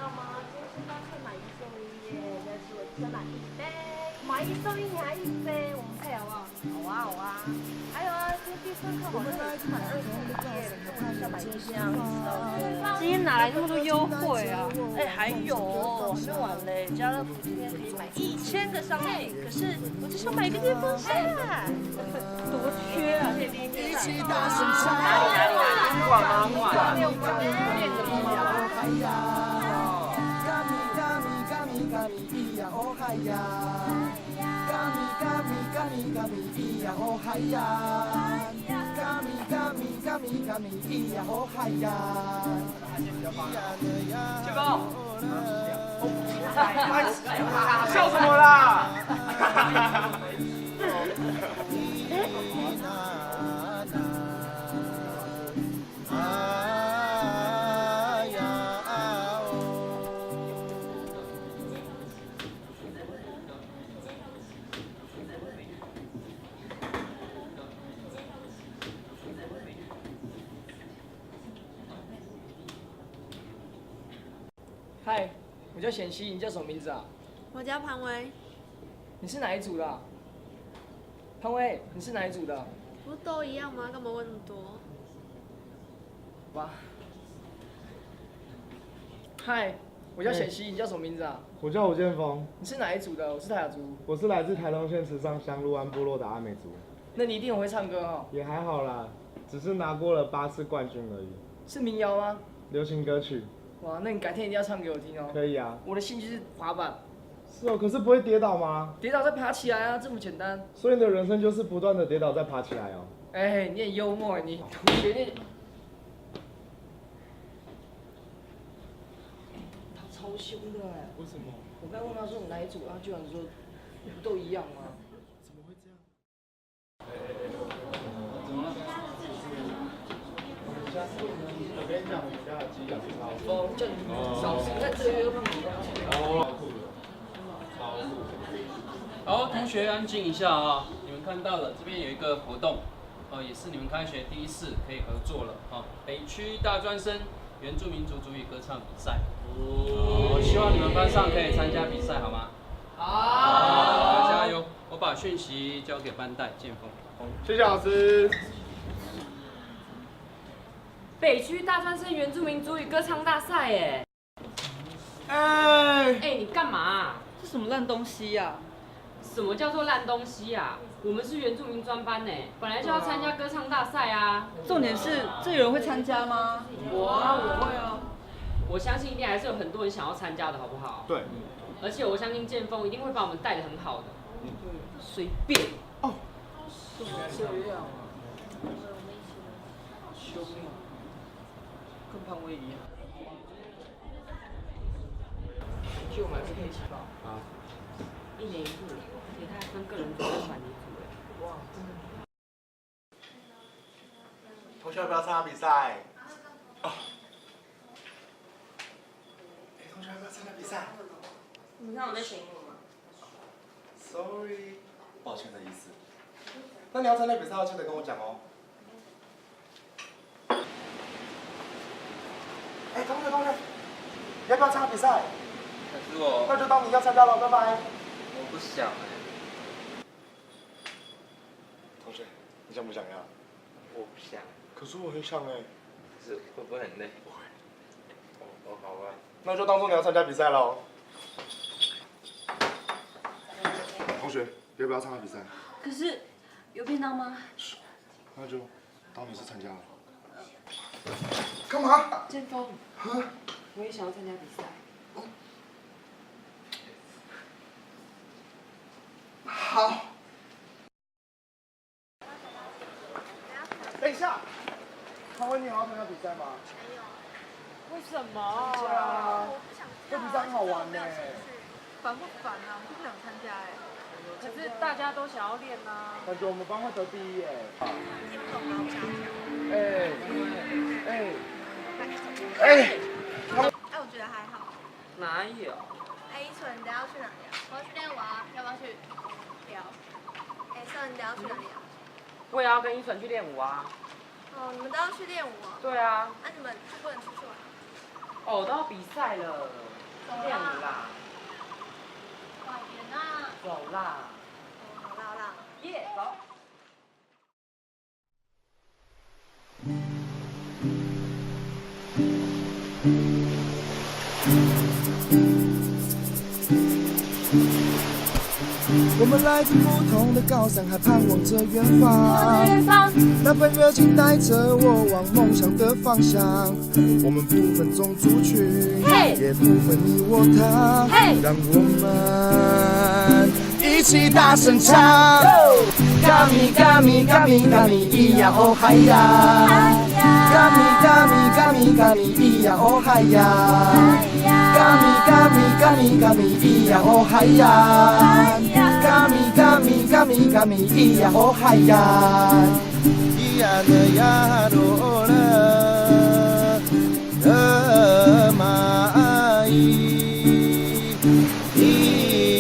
道吗？今天星巴克买一送一耶，但是我只想买一杯，买一送一你还一杯，我们配好不好？好啊好啊。还有啊，今天必胜客好像也是买2送1耶，可是我只想买一箱。今天哪来那么多优惠啊？哎，还有还没完嘞，家乐福今天可以买1000个商品，可是我只想买一个电风扇，多缺啊！一起大声唱，哪里？逛啊逛，练个屁啊！这个，笑什么啦？嗨，我叫贤熙，你叫什么名字啊？我叫庞威，你是哪一组的啊？潘威，你是哪一组的？不是都一样吗？干嘛问那么多？哇！嗨，我叫贤熙，你叫什么名字啊？我叫吴建峰，你是哪一组的？我是泰雅族。我是来自台东县池上乡陆安部落的阿美族，那你一定很会唱歌哦。也还好啦，只是拿过了8次冠军而已。是民谣吗？流行歌曲。哇，那你改天一定要唱给我听哦。可以啊。我的兴趣是滑板。是哦，可是不会跌倒吗？跌倒再爬起来啊，这么简单。所以你的人生就是不断的跌倒再爬起来哦。哎，你很幽默，你同学你。他超凶的哎。为什么？我刚问他说你哪一组，他居然说不都一样吗？怎么会这样？我跟你讲，我们家的鸡养超哦，叫你小心在这个好，同学安静一下啊！你们看到了，这边有一个活动，也是你们开学第1次可以合作了啊！北区大专生原住民族族语歌唱比赛，我希望你们班上可以参加比赛，好吗？好，加油！我把讯息交给班代建峰。谢谢老师。北区大专生原住民族语歌唱大赛耶！哎，你干嘛啊？这什么烂东西呀？什么叫做烂东西啊？我们是原住民专班呢，本来就要参加歌唱大赛啊。重点是，这有人会参加吗？我会啊。我相信一定还是有很多人想要参加的，好不好？对。而且我相信建峰一定会把我们带得很好的。随便。哦。这样啊？凶啊！跟潘威一样。就我们还是可以一起报。好。1年1度，也还分个人组跟团体组哎。哇，真的。同学要不要参加比赛？哦。同学要不要参加比赛？你看我在选我吗 ？Sorry， 抱歉的意思。那你要参加比赛，要记得跟我讲哦。同学，你要不要参加比赛？可是我，那就当你要参加了，拜拜。我不想哎。同学，你想不想要？我不想。可是我很想哎。可是会不会很累？不会。哦，好吧。那就当做你要参加比赛喽。同学，要不要参加比赛？可是有便当吗？那就当你是参加了。干嘛？建峰，我也想要参加比赛。好。等一下，潘威，你还要参加比赛吗？没有。为什么？对啊，这比赛很好玩呢。烦不烦啊？我就不想参加哎。可是大家都想要练啊。感觉我们班会得第1耶。我觉得还好。哪有？一纯，你等下要去哪里啊？我要去练舞啊，要不要去聊？算你等下要去哪里啊？我也要跟依纯去练舞啊。哦，你们都要去练舞啊？对啊。那你们就不能出去玩？哦，都要比赛了，练了啦，快点啊！走啦，好啦好啦。耶，走。我们来自不同的高山，还盼望着远方。那份热情带着我往梦想的方向。我们不分种族群，也不分你我他，让我们一起大声唱。嘎咪嘎咪嘎咪嘎咪咿呀哦嗨呀，嘎咪嘎咪嘎咪嘎咪咿呀哦嗨呀，嘎咪嘎咪嘎咪嘎咪咿呀哦嗨呀。Kami, kami, kami, kami, iya oh hayan. Iya na yarola, mai,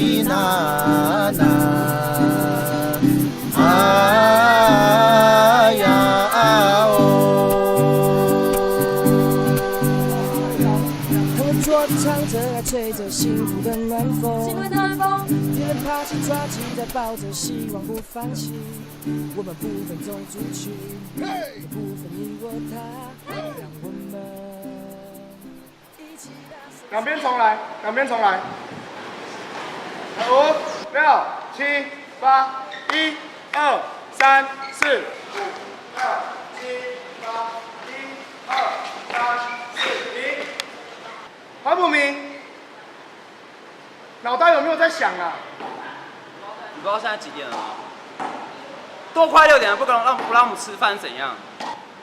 inana, aya oh. 他们坐着唱着，还吹着幸福的暖风。别人爬起抓起，再抱着希望不放弃。我们不分种族群，也不分你我他，让我们一起大声。两边重来，两边重来。5、6、7、8，1、2、3、4、5、6、7、8，1、2、3、4，停。黄埔明，脑袋有没有在想啊？你不知道现在几点了吗？都快6点了，不让我们吃饭怎样？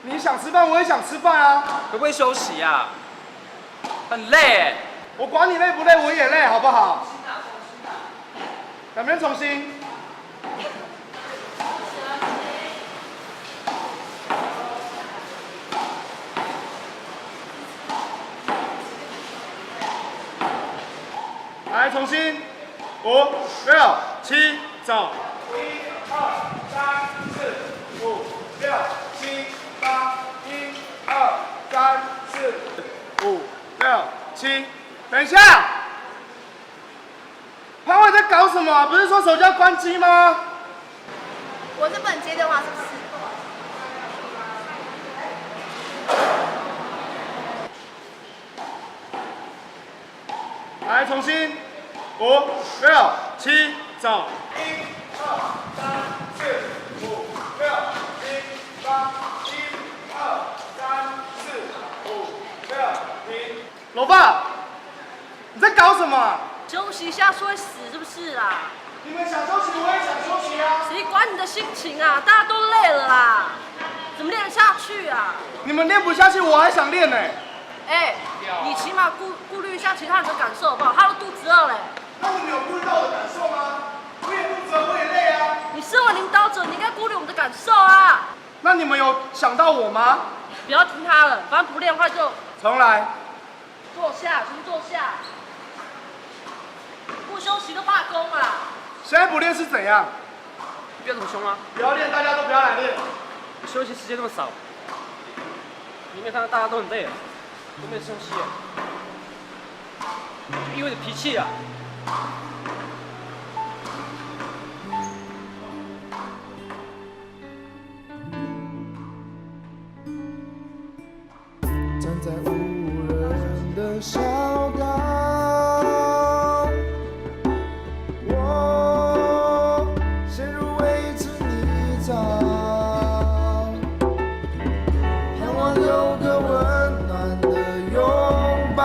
你想吃饭，我也想吃饭啊。可不可以休息啊？很累哎。我管你累不累，我也累，好不好？两边重新。来，重新，5、6、7，走。1、2、3、4、5、6、7、8，1、2、3、4、5、6、7。等一下，潘伟在搞什么啊？不是说手机要关机吗？我是不能接电话，是不是？来，重新，5、6、7，走。1、2、3、4、5、6、7、8，1、2、3、4、5、6，停。老爸，你在搞什么啊？休息一下是会死是不是啦？你们想休息，我也想休息啊。谁管你的心情啊？大家都累了啦，怎么练得下去啊？你们练不下去，我还想练呢。哎，你起码顾虑一下其他人的感受好不好？他都肚子饿嘞。那你们有顾虑到我的感受吗？我也肚子饿，我也累啊。你身为领导者，你应该顾虑我们的感受啊。那你们有想到我吗？不要听他了，反正不练的话就重来。坐下，先坐下。不休息都罢工啊！现在不练是怎样？不要这么凶啊！不要练，大家都不要来练。休息时间那么少，你没有看到大家都很累了，都没有休息，就因为你脾气啊！站在无人的小岛，我陷入未知泥沼，盼望有个温暖的拥抱，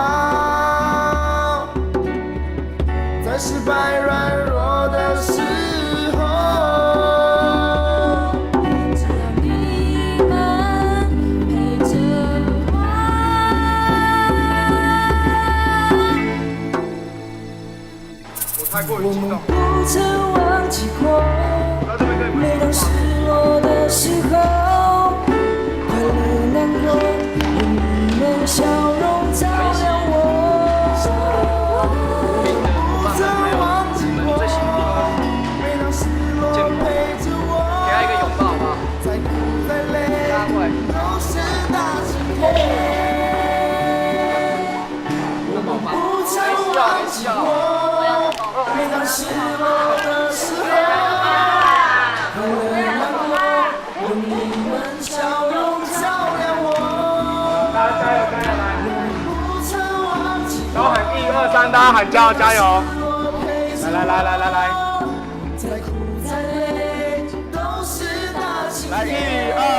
在失败软弱的时候，只要你们陪着我。我太过于激动。不曾忘记过，每当失落的时候，快乐难过，有你们笑容照亮我。不曾忘记过，每当失落陪着我，给他一个拥抱好不好？再苦再累，都是大晴天。跟大家喊叫，加油！来！来，1、2。